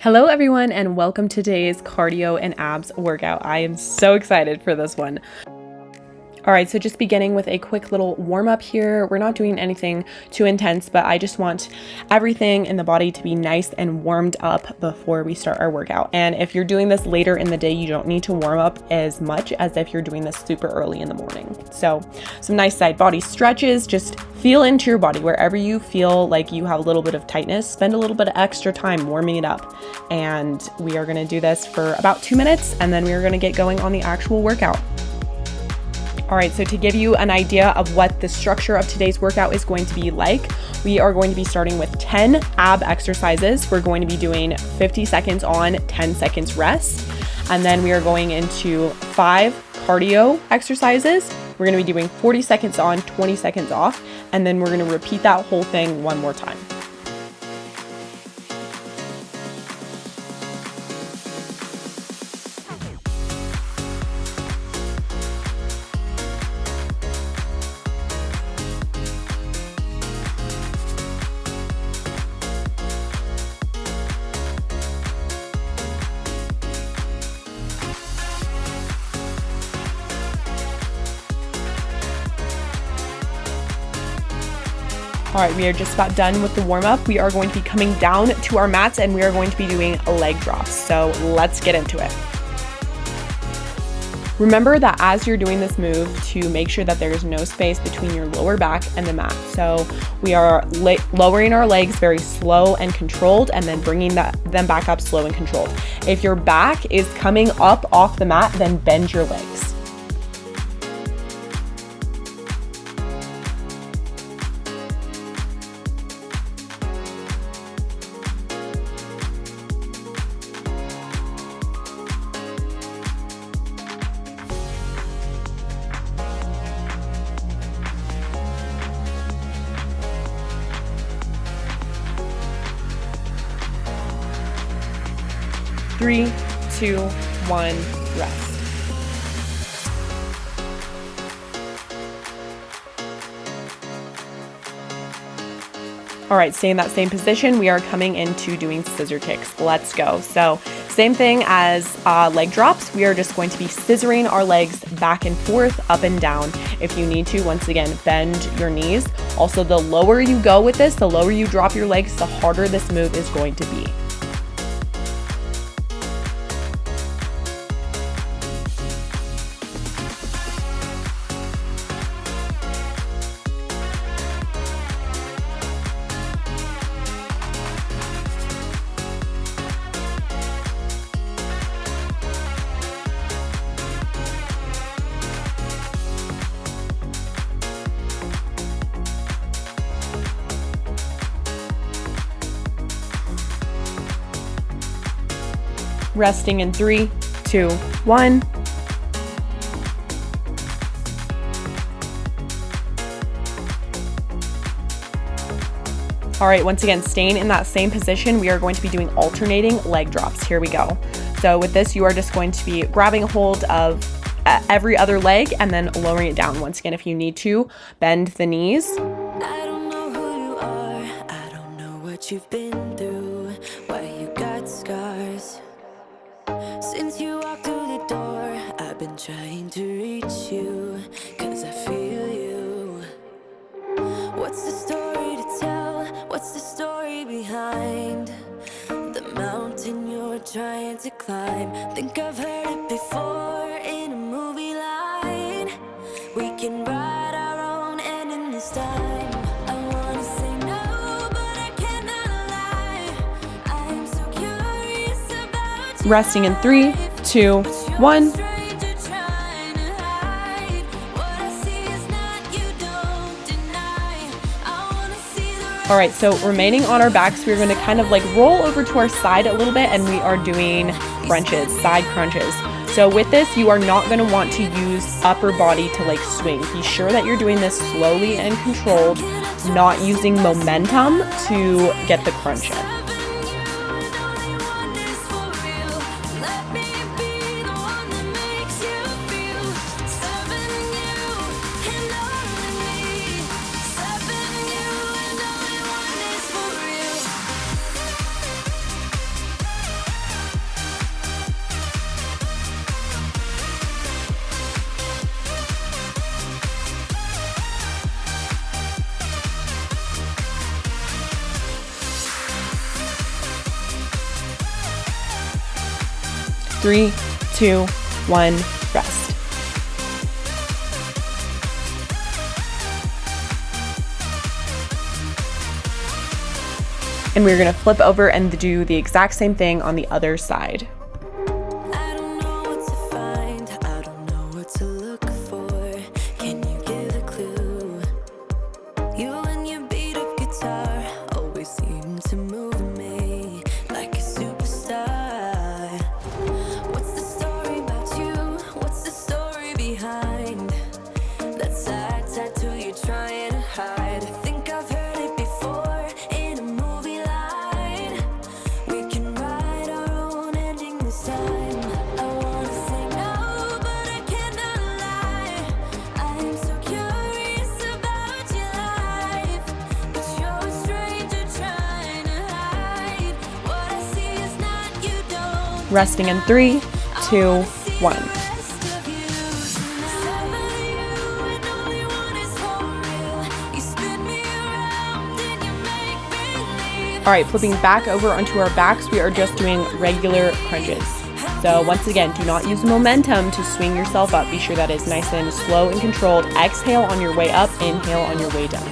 Hello everyone and welcome to today's cardio and abs workout. I am so excited for this one. All right, so just beginning with a quick little warm up here. We're not doing anything too intense, but I just want everything in the body to be nice and warmed up before we start our workout. And if you're doing this later in the day, you don't need to warm up as much as if you're doing this super early in the morning. So some nice side body stretches, just feel into your body wherever you feel like you have a little bit of tightness, spend a little bit of extra time warming it up. And we are gonna do this for about 2 minutes and then we are gonna get going on the actual workout. All right, so to give you an idea of what the structure of today's workout is going to be like, we are going to be starting with 10 ab exercises. We're going to be doing 50 seconds on, 10 seconds rest. And then we are going into 5 cardio exercises. We're gonna be doing 40 seconds on, 20 seconds off. And then we're gonna repeat that whole thing one more time. All right, we are just about done with the warm up. We are going to be coming down to our mats and we are going to be doing leg drops. So let's get into it. Remember that as you're doing this move to make sure that there is no space between your lower back and the mat. So we are lowering our legs very slow and controlled and then bringing them back up slow and controlled. If your back is coming up off the mat, then bend your legs. Three, 2, 1, rest. All right, stay in that same position. We are coming into doing scissor kicks. Let's go. So same thing as leg drops. We are just going to be scissoring our legs back and forth, up and down. If you need to, once again, bend your knees. Also, the lower you go with this, the lower you drop your legs, the harder this move is going to be. Resting in 3, 2, 1. All right, once again, staying in that same position, we are going to be doing alternating leg drops. Here we go. So with this, you are just going to be grabbing a hold of every other leg and then lowering it down. Once again, if you need to, bend the knees. I don't know who you are, I don't know what you've been through, why you got scars. Since you walked through the door, I've been trying to reach you, 'cause I feel you. What's the story to tell? What's the story behind the mountain you're trying to climb? Think I've heard it before in a movie line. We can write our own ending this time. I wanna say no, but I cannot lie. I am so curious about you. Resting in 3, 2, 1. All right, so remaining on our backs, we're gonna kind of like roll over to our side a little bit and we are doing crunches, side crunches. So with this, you are not gonna want to use upper body to like swing. Be sure that you're doing this slowly and controlled, not using momentum to get the crunch in. 3, 2, 1, rest. And we're gonna flip over and do the exact same thing on the other side. I don't know what to find, I don't know what to look for. Can you give a clue? You and your beat up guitar always seem to move me like a superstar. What's the story about you? What's the story behind that sad tattoo you're trying to hide? I think I've heard it before in a movie line. We can write our own ending this time. I wanna say no, but I cannot lie. I am so curious about your life, but you're a stranger trying to hide. What I see is not you, don't. Resting in 3, 2, 1. All right, flipping back over onto our backs, we are just doing regular crunches. So once again, do not use momentum to swing yourself up. Be sure that is nice and slow and controlled. Exhale on your way up, inhale on your way down.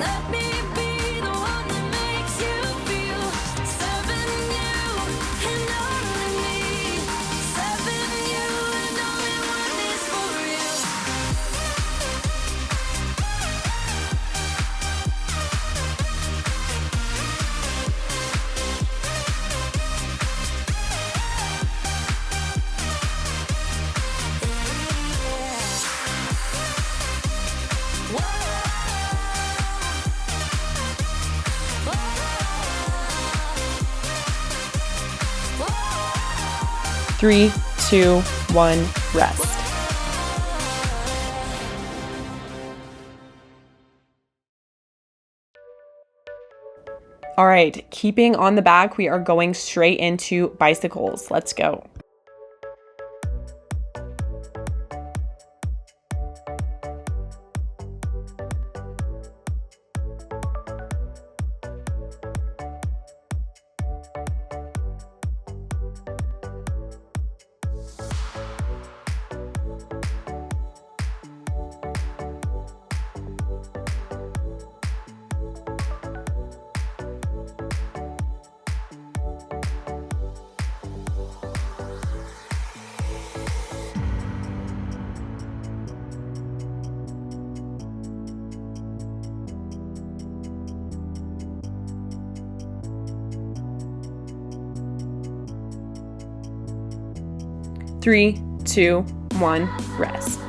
Three, 2, 1, rest. All right, keeping on the back, we are going straight into bicycles. Let's go. Three, 2, 1, rest.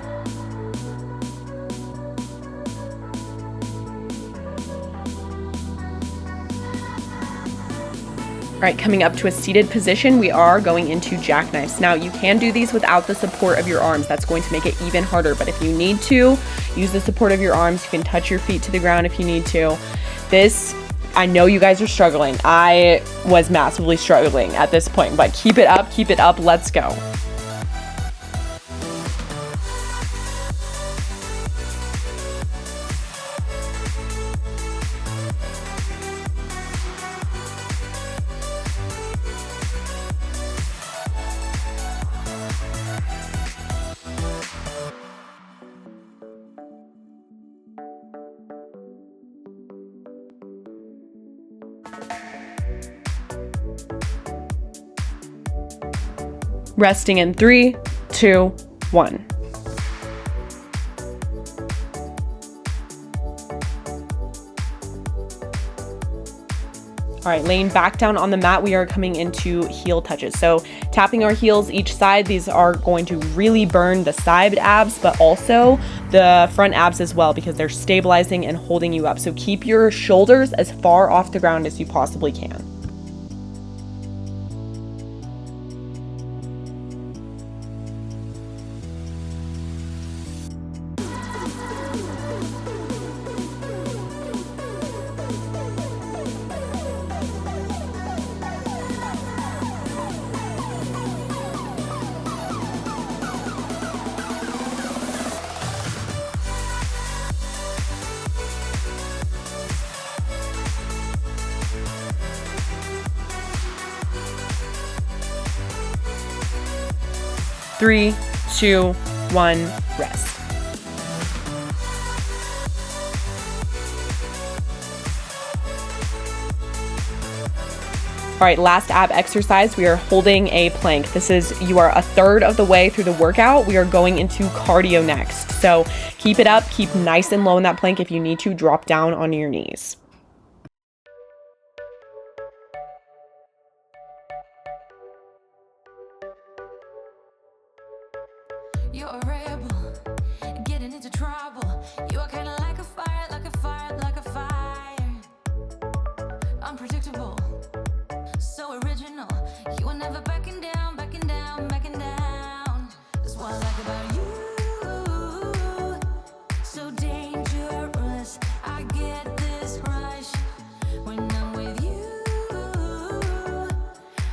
All right, coming up to a seated position, we are going into jackknives. Now, you can do these without the support of your arms. That's going to make it even harder, but if you need to, use the support of your arms. You can touch your feet to the ground if you need to. This, I know you guys are struggling. I was massively struggling at this point, but keep it up, let's go. Resting in 3, 2, 1. All right, laying back down on the mat, we are coming into heel touches. So tapping our heels each side, these are going to really burn the side abs, but also the front abs as well, because they're stabilizing and holding you up. So keep your shoulders as far off the ground as you possibly can. 3, 2, 1, rest. All right, last ab exercise, we are holding a plank. You are a third of the way through the workout. We are going into cardio next. So keep it up, keep nice and low in that plank. If you need to, drop down on your knees. You're a rebel, getting into trouble. You are kinda like a fire, like a fire, like a fire. Unpredictable, so original. You are never backing down, backing down, backing down. That's what I like about you. So dangerous, I get this rush when I'm with you.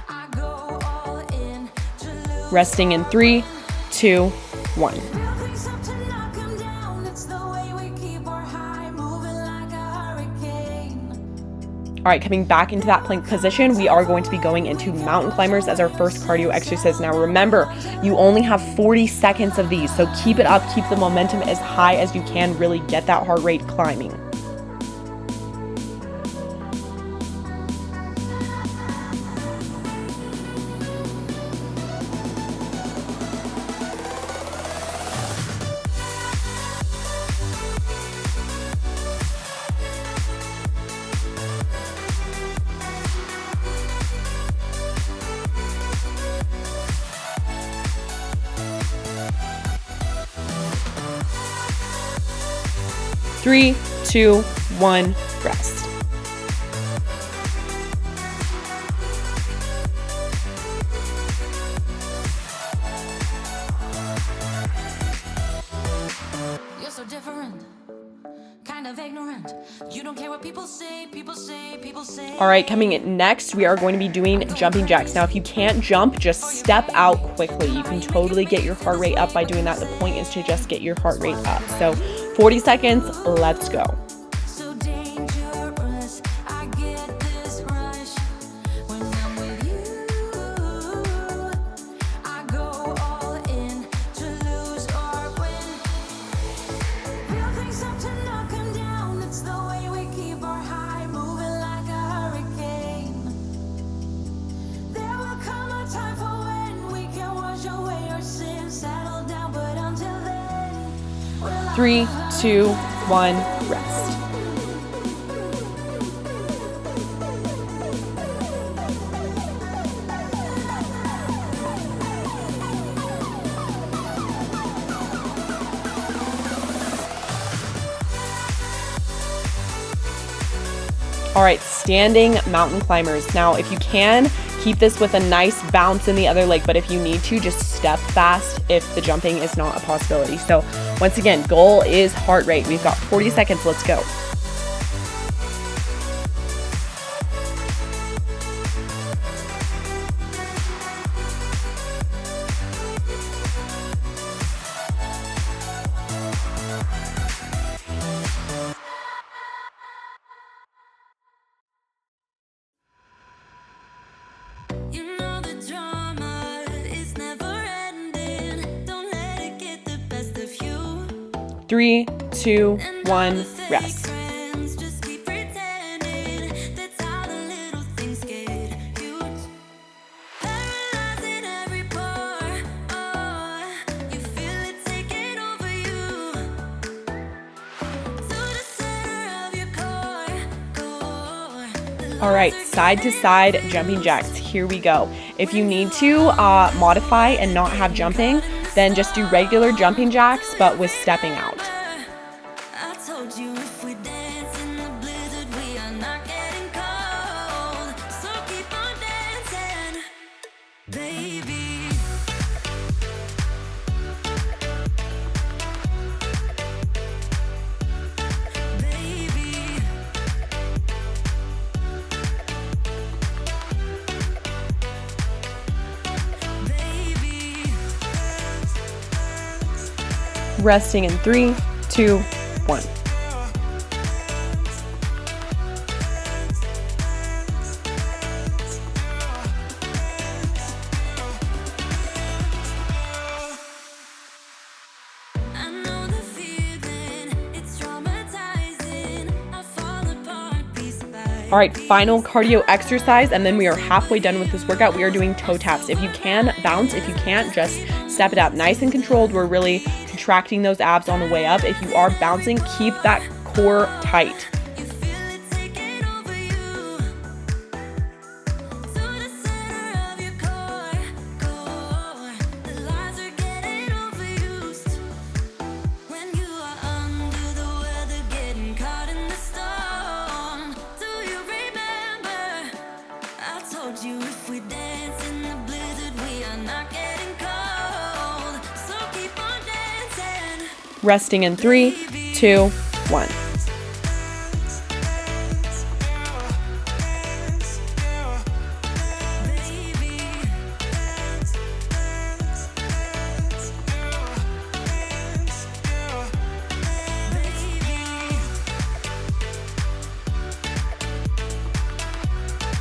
I go all in to lose. Resting in 3, 2, 1. All right, coming back into that plank position, we are going to be going into mountain climbers as our first cardio exercise. Now remember, you only have 40 seconds of these, so keep it up, keep the momentum as high as you can, really get that heart rate climbing. Three, 2, 1, rest. You're so different, kind of ignorant. You don't care what people say, people say, people say. All right, coming in next, we are going to be doing jumping jacks. Now, if you can't jump, just step out quickly. You can totally get your heart rate up by doing that. The point is to just get your heart rate up. So 40 seconds, let's go. So dangerous, I get this rush when I'm with you. I go all in to lose or win. Real things up to knock 'em down. It's the way we keep our high, moving like a hurricane. There will come a time for when we can wash away our sins, settle down, but until then, we'll 3, 2, 1, rest. All right, standing mountain climbers. Now, if you can, keep this with a nice bounce in the other leg, but if you need to, just step fast if the jumping is not a possibility. So once again, goal is heart rate. We've got 40 seconds, let's go. You know the drama is never ending. Don't let it get the best of you. 3, 2, And 1, all the fake rest. friends just keep pretending. That's how the little things get huge. Paralyzing every pore. Oh, you feel it taking over you. To the center of your core. All right, side to side jumping jacks. Here we go. If you need to modify and not have jumping, then just do regular jumping jacks, but with stepping out. I told you if we dance in the blizzard, we are not getting cold. So keep on dancing, baby. Baby. Baby. Resting in 3, 2, 1. All right, final cardio exercise, and then we are halfway done with this workout. We are doing toe taps. If you can, bounce. If you can't, just step it up. Nice and controlled. We're really contracting those abs on the way up. If you are bouncing, keep that core tight. Resting in 3, 2, 1.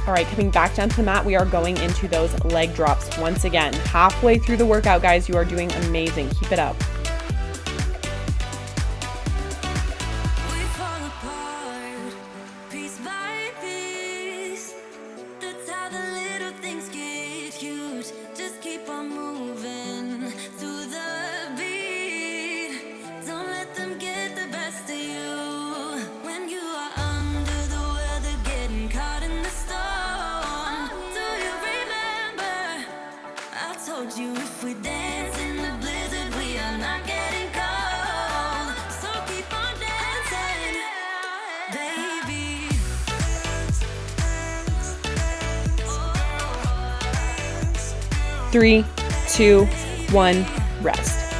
All right, coming back down to the mat, we are going into those leg drops once again. Halfway through the workout, guys, you are doing amazing. Keep it up. Three, 2, 1, rest.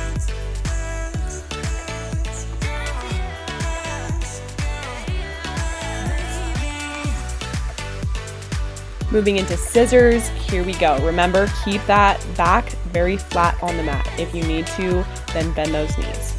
Moving into scissors, here we go. Remember, keep that back very flat on the mat. If you need to, then bend those knees.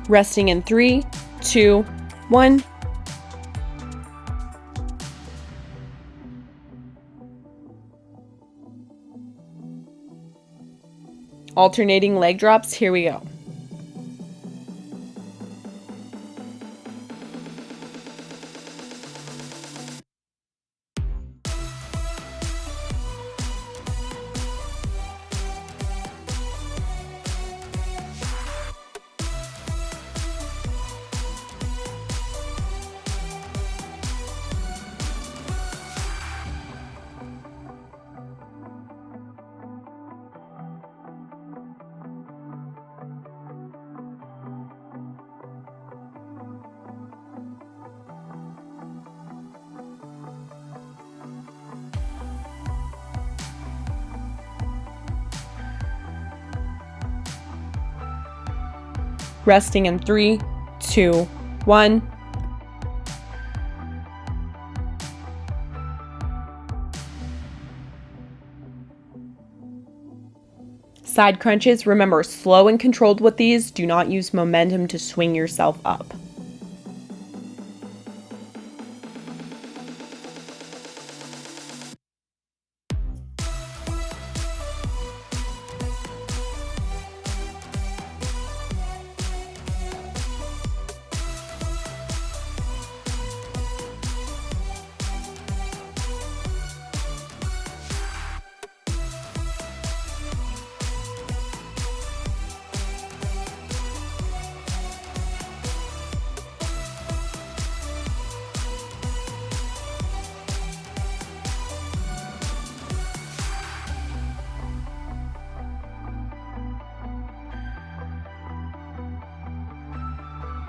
Resting in 3, 2, 1. Alternating leg drops, here we go. Resting in 3, 2, 1. Side crunches, remember, slow and controlled with these. Do not use momentum to swing yourself up.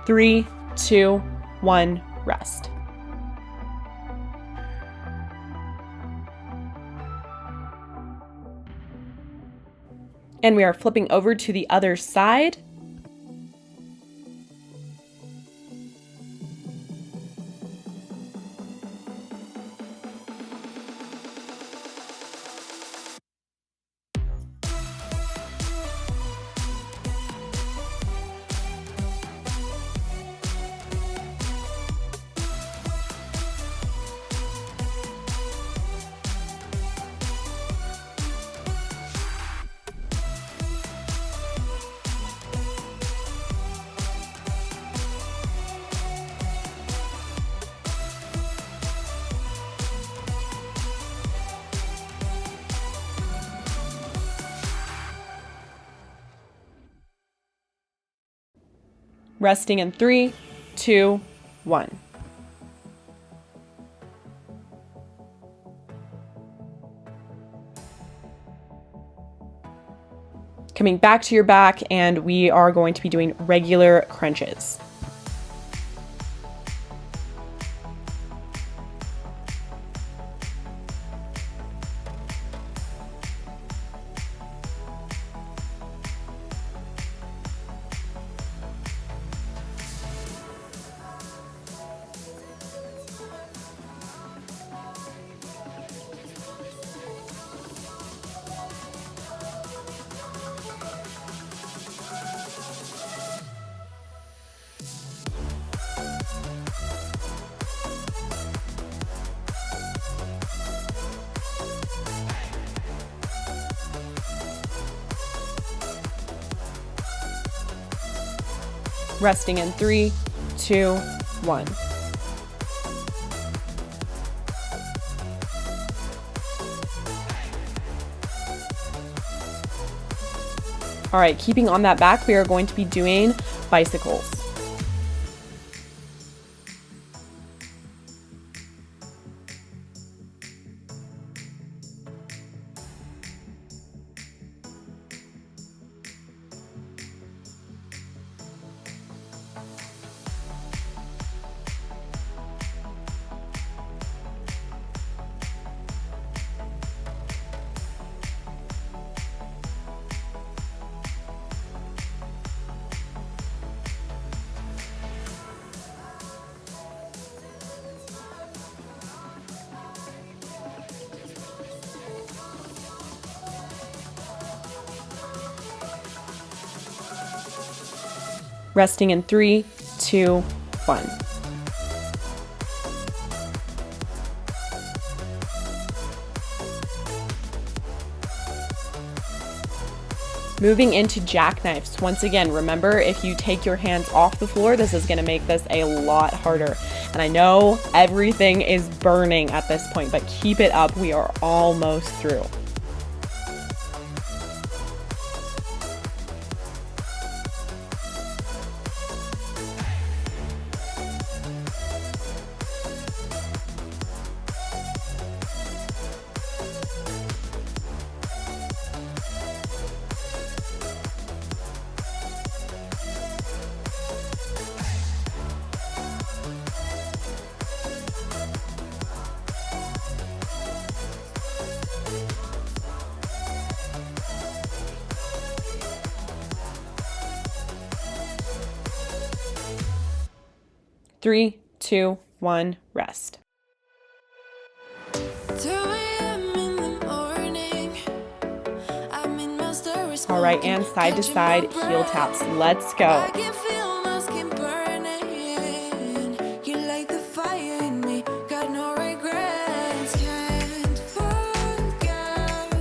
Three, 2, 1, rest. And we are flipping over to the other side. Resting in 3, 2, 1. Coming back to your back, and we are going to be doing regular crunches. Resting in 3, 2, 1. All right, keeping on that back, we are going to be doing bicycles. Resting in 3, 2, 1. Moving into jackknives. Once again, remember, if you take your hands off the floor, this is going to make this a lot harder. And I know everything is burning at this point, but keep it up. We are almost through. Three, two, one, rest. 2 a.m. in the morning, I'm in my story. All right, and side to side heel taps. Let's go. I can feel my skin burning. You light the fire in me, got no regrets. Can't forget,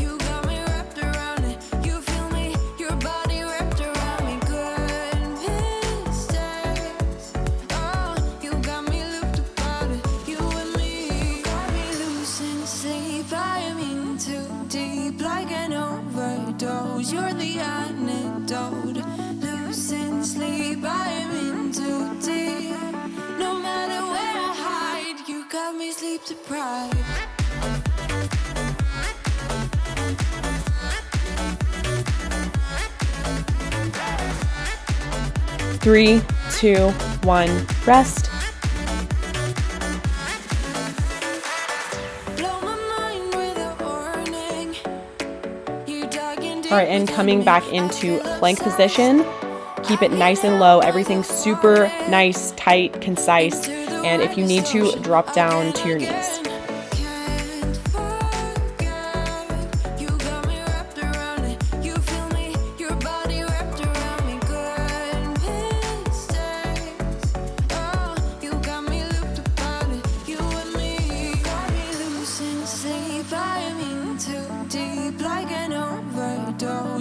you got me wrapped around it. You feel me, your body wrapped around me. Good mistakes. Oh, you got me looped about it. You and me got me losing sleep. I am in too deep, like an overdose. You're the antidote. Losing sleep, I am in too deep. No matter where I hide, you got me sleep deprived. 3, 2, 1, rest. Blow my mind with a warning. You dug in deep. All right, and coming back into plank position. Keep it nice and low. Everything's super nice, tight, concise. And if you need to, drop down to your knees.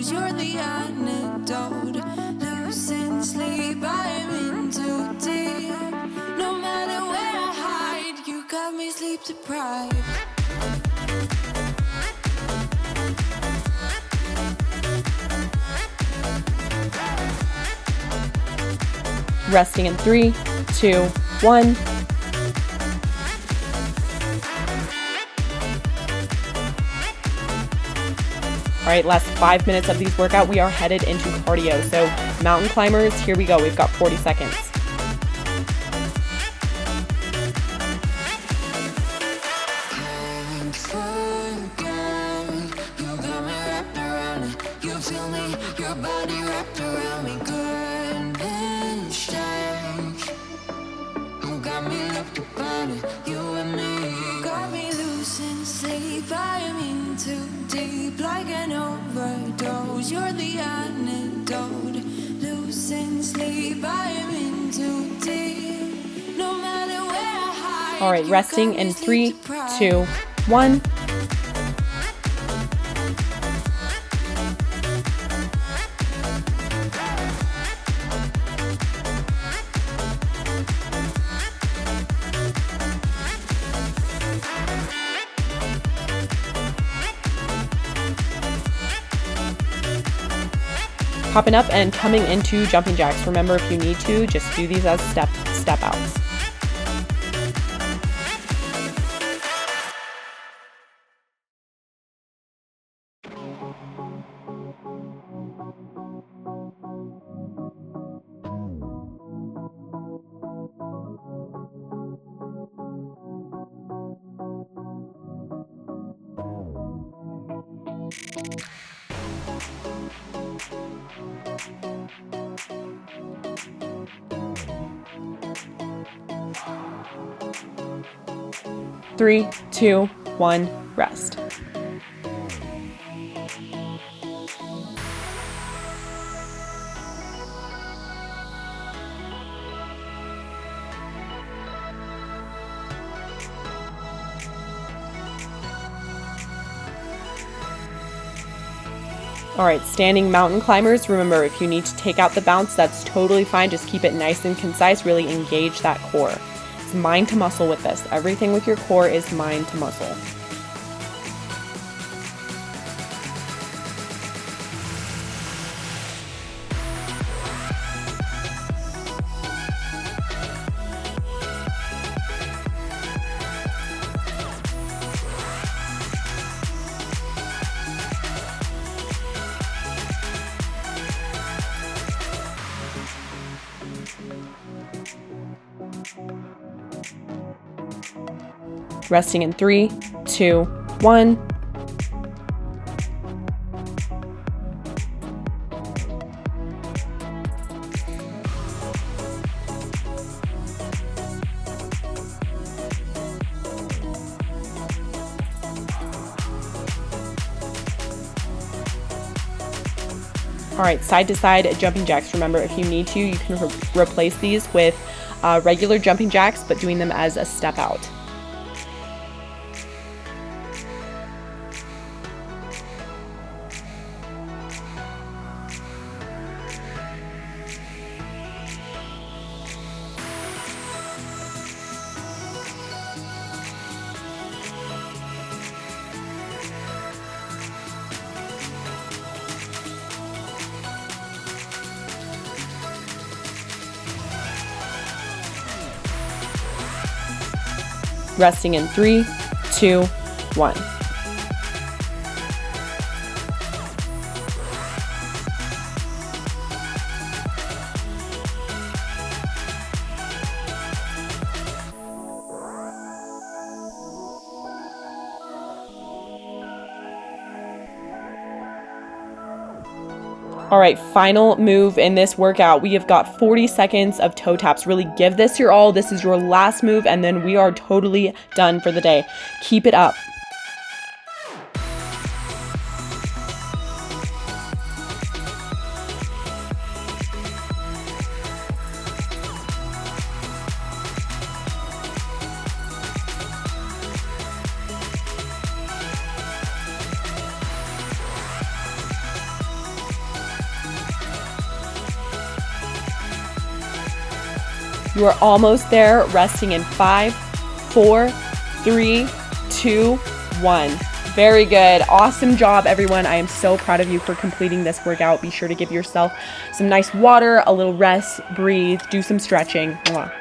You're the antidote. Losing sleep, I'm in too deep. No matter where I hide, you got me sleep deprived. Resting in 3, 2, 1. All right, last 5 minutes of these workout, we are headed into cardio. So mountain climbers, here we go. We've got 40 seconds. Like an overdose, you're the antidote. Losing sleep, I am in too deep. No matter where I hide. All right, resting in 3, 2, 1. Popping up and coming into jumping jacks. Remember, if you need to, just do these as step outs. Three, two, one, rest. All right, standing mountain climbers, remember, if you need to take out the bounce, that's totally fine. Just keep it nice and concise, really engage that core. It's mind to muscle with this. Everything with your core is mind to muscle. Resting in 3, 2, 1. All right, side to side jumping jacks. Remember, if you need to, you can replace these with regular jumping jacks, but doing them as a step out. Resting in 3, 2, 1. All right, final move in this workout. We have got 40 seconds of toe taps. Really give this your all. This is your last move, and then we are totally done for the day. Keep it up. You are almost there, resting in 5, 4, 3, 2, 1. Very good. Awesome job, everyone. I am so proud of you for completing this workout. Be sure to give yourself some nice water, a little rest, breathe, do some stretching. Mwah.